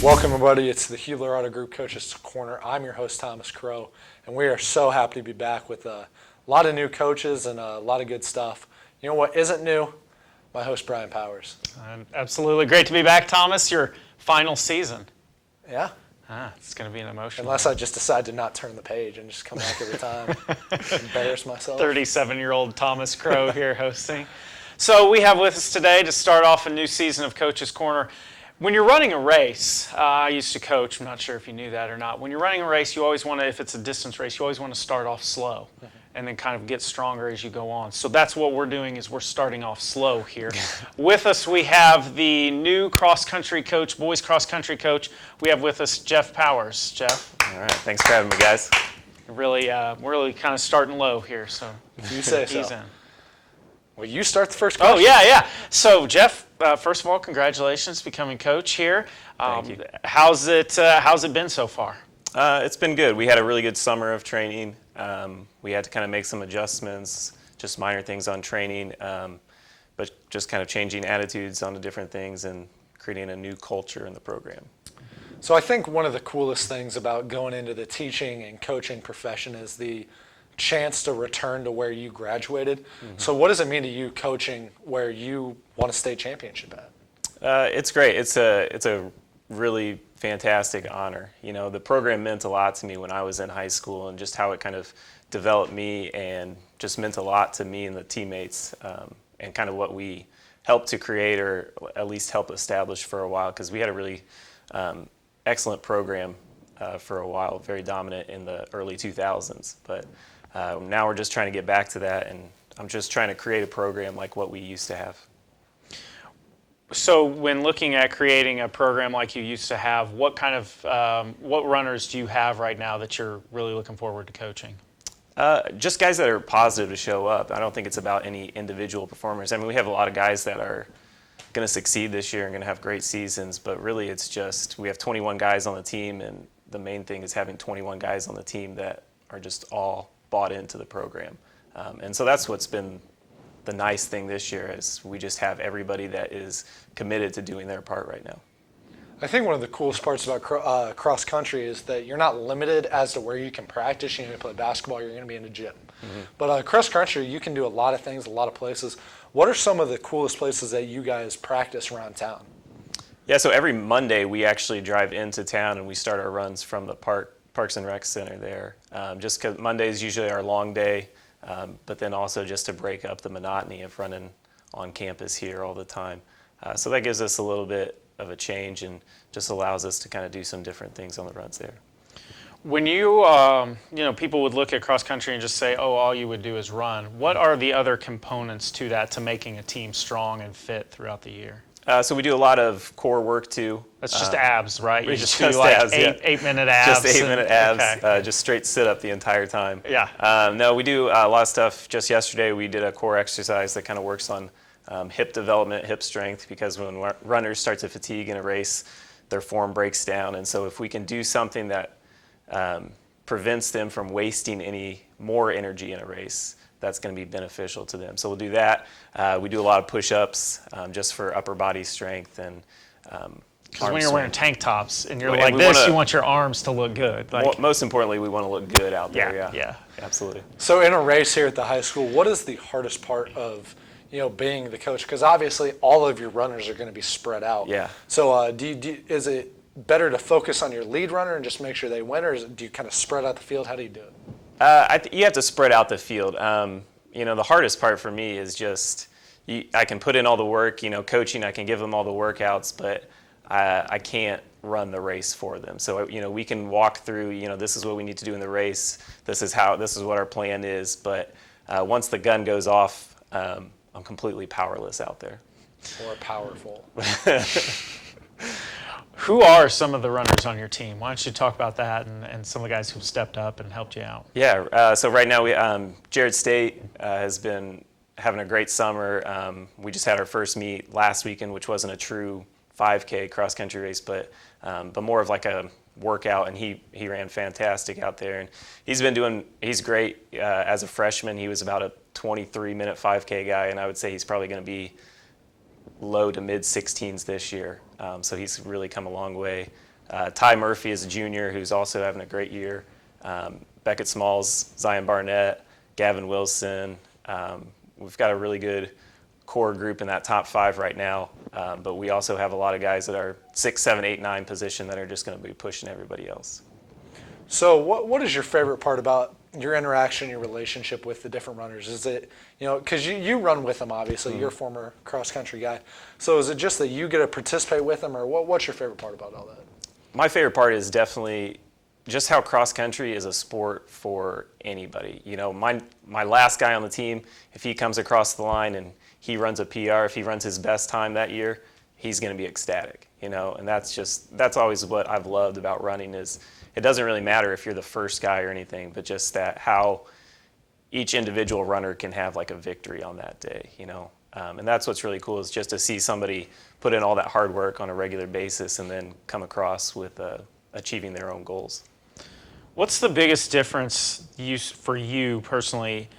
Welcome, everybody. It's the Hubler Auto Group Coaches Corner. I'm your host, Thomas Crow, and we are so happy to be back with a lot of new coaches and a lot of good stuff. You know what isn't new? My host, Brian Powers. Absolutely. Great to be back, Thomas. Your final season. Yeah. It's going to be an emotional Unless I just decide to not turn the page and just come back every time, embarrass myself. 37-year-old Thomas Crow here hosting. So we have with us today to start off a new season of Coach's Corner. When you're running a race, I used to coach, I'm not sure if you knew that or not. When you're running a race, you always want to, if it's a distance race, you always want to start off slow and then kind of get stronger as you go on. So that's what we're doing, is we're starting off slow here. With us, we have the new cross-country coach, boys cross-country coach. We have with us Jeff Powers. Jeff. All right, thanks for having me, guys. We're really kind of starting low here, so You say so. he's in. Well, you start the first question. Oh, yeah. So, Jeff, first of all, congratulations becoming coach here. Thank you. How's it been so far? It's been good. We had a really good summer of training. We had to kind of make some adjustments, just minor things on training, but just kind of changing attitudes on the different things and creating a new culture in the program. So I think one of the coolest things about going into the teaching and coaching profession is the chance to return to where you graduated. So what does it mean to you coaching where you won a state championship at? It's great. It's a really fantastic honor. You know, the program meant a lot to me when I was in high school, and just how it kind of developed me and just meant a lot to me and the teammates, and kind of what we helped to create, or at least help establish for a while, because we had a really excellent program for a while, very dominant in the early 2000s. But now we're just trying to get back to that, and I'm just trying to create a program like what we used to have. So when looking at creating a program like you used to have, what kind of what runners do you have right now that you're really looking forward to coaching? Just guys that are positive to show up. I don't think it's about any individual performers. I mean, we have a lot of guys that are going to succeed this year and going to have great seasons, but really it's just we have 21 guys on the team, and the main thing is having 21 guys on the team that are just all bought into the program. And so that's what's been the nice thing this year, is we just have everybody that is committed to doing their part right now. I think one of the coolest parts about cross country is that you're not limited as to where you can practice. You're going to play basketball, you're going to be in the gym. But cross country, you can do a lot of things, a lot of places. What are some of the coolest places that you guys practice around town? Yeah, so every Monday we actually drive into town and we start our runs from the Parks and Rec Center there. Just because Monday is usually our long day, but then also just to break up the monotony of running on campus here all the time. So that gives us a little bit of a change and just allows us to kind of do some different things on the runs there. When you people would look at cross country and just say, oh, all you would do is run. What are the other components to that, to making a team strong and fit throughout the year? So we do a lot of core work too. That's just abs, right? You just do just like abs, yeah. 8-minute abs. Just 8-minute abs, Okay. just straight sit up the entire time. Yeah. No, we do a lot of stuff. Just yesterday we did a core exercise that kind of works on hip development, hip strength, because when runners start to fatigue in a race, their form breaks down. And so if we can do something that prevents them from wasting any more energy in a race, that's going to be beneficial to them. So we'll do that. We do a lot of push-ups just for upper body strength and because when you're wearing tank tops and you're Well, like and this, you want your arms to look good. Like, most importantly, we want to look good out there. yeah. Absolutely. So in a race here at the high school, what is the hardest part of being the coach? Because obviously all of your runners are going to be spread out. Yeah. So is it better to focus on your lead runner and just make sure they win, or do you kind of spread out the field? How do you do it? You have to spread out the field. The hardest part for me is just I can put in all the work. Coaching, I can give them all the workouts, but I can't run the race for them. So we can walk through. This is what we need to do in the race. This is what our plan is. But once the gun goes off, I'm completely powerless out there. More powerful. who are some of the runners on your team? Why don't you talk about that and some of the guys who've stepped up and helped you out? Yeah, so right now Jared State has been having a great summer. We just had our first meet last weekend, which wasn't a true 5K cross-country race, but more of like a workout, and he ran fantastic out there. And he's great as a freshman. He was about a 23-minute 5K guy, and I would say he's probably going to be low to mid 16s this year. So he's really come a long way Ty Murphy is a junior who's also having a great year. Beckett Smalls, Zion Barnett, Gavin Wilson. We've got a really good core group in that top 5 right now, but we also have a lot of guys that are 6, 7, 8, 9 position that are just going to be pushing everybody else. So what is your favorite part about your interaction, your relationship with the different runners? Is it, because you run with them, obviously, you're a former cross-country guy. So is it just that you get to participate with them, or what's your favorite part about all that? My favorite part is definitely just how cross-country is a sport for anybody. My last guy on the team, if he comes across the line and he runs a PR, if he runs his best time that year, he's going to be ecstatic, and that's always what I've loved about running is it doesn't really matter if you're the first guy or anything, but just that how each individual runner can have like a victory on that day, and that's what's really cool is just to see somebody put in all that hard work on a regular basis and then come across with achieving their own goals. What's the biggest difference for you personally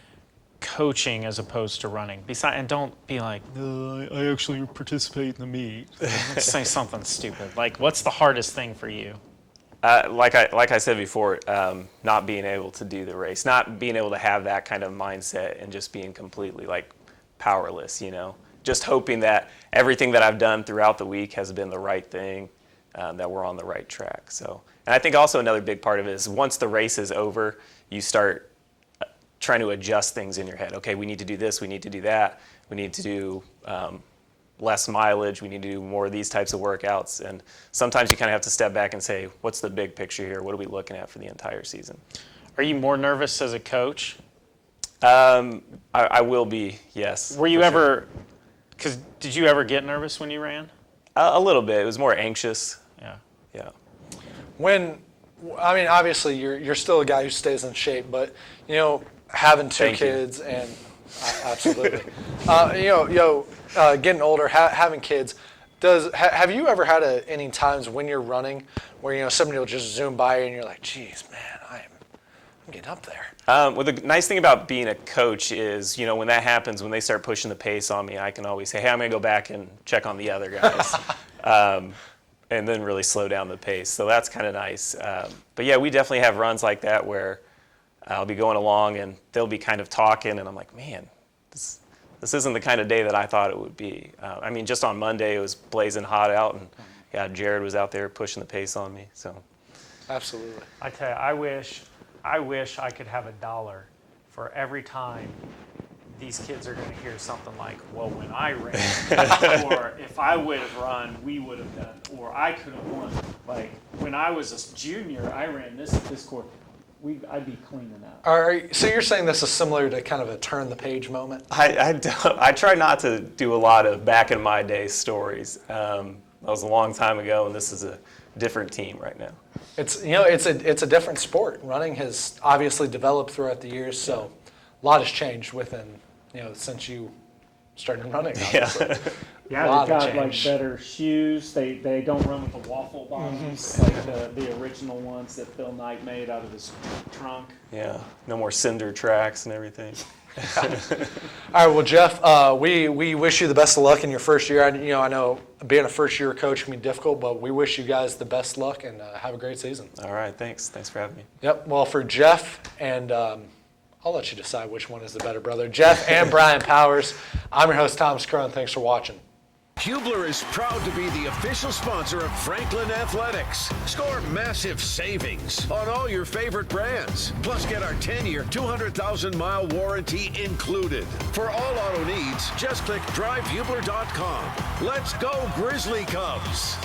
coaching as opposed to running? And don't be like, I actually participate in the meet. Let's say something stupid. Like, what's the hardest thing for you? Like I said before, not being able to do the race, not being able to have that kind of mindset and just being completely like powerless, just hoping that everything that I've done throughout the week has been the right thing, that we're on the right track. So, and I think also another big part of it is once the race is over, you start trying to adjust things in your head. Okay, we need to do this, we need to do that, we need to do less mileage, we need to do more of these types of workouts. And sometimes you kind of have to step back and say, what's the big picture here? What are we looking at for the entire season? Are you more nervous as a coach? I will be, yes. Were you ever, because did you ever get nervous when you ran? A little bit. It was more anxious. Yeah. Obviously you're still a guy who stays in shape, but, having 2 kids and absolutely, getting older, having kids, have you ever had any times when you're running where, somebody will just zoom by you and you're like, geez, man, I'm getting up there? Well, the nice thing about being a coach is, when that happens, when they start pushing the pace on me, I can always say, hey, I'm going to go back and check on the other guys, and then really slow down the pace. So that's kind of nice. But yeah, we definitely have runs like that where I'll be going along and they'll be kind of talking, and I'm like, man, this isn't the kind of day that I thought it would be. Just on Monday, it was blazing hot out, and Jared was out there pushing the pace on me. So, absolutely. I tell you, I wish I could have $1 for every time these kids are going to hear something like, well, when I ran, or if I would have run, we would have done, or I could have won. Like, when I was a junior, I ran this course. I'd be cleaning up. So you're saying this is similar to kind of a turn the page moment? I try not to do a lot of back in my day stories. That was a long time ago, and this is a different team right now. It's a different sport. Running has obviously developed throughout the years, so a lot has changed within since you started running. Obviously. Yeah, they've got like better shoes. They don't run with the waffle bottoms like the original ones that Phil Knight made out of his trunk. Yeah, no more cinder tracks and everything. All right, well, Jeff, we wish you the best of luck in your first year. I know being a first-year coach can be difficult, but we wish you guys the best luck and have a great season. All right, thanks. Thanks for having me. Yep. Well, for Jeff and I'll let you decide which one is the better brother, Jeff and Brian Powers. I'm your host, Thomas Crow, and thanks for watching. Hubler is proud to be the official sponsor of Franklin Athletics. Score massive savings on all your favorite brands. Plus, get our 10-year, 200,000-mile warranty included. For all auto needs, just click drivehubler.com. Let's go, Grizzly Cubs!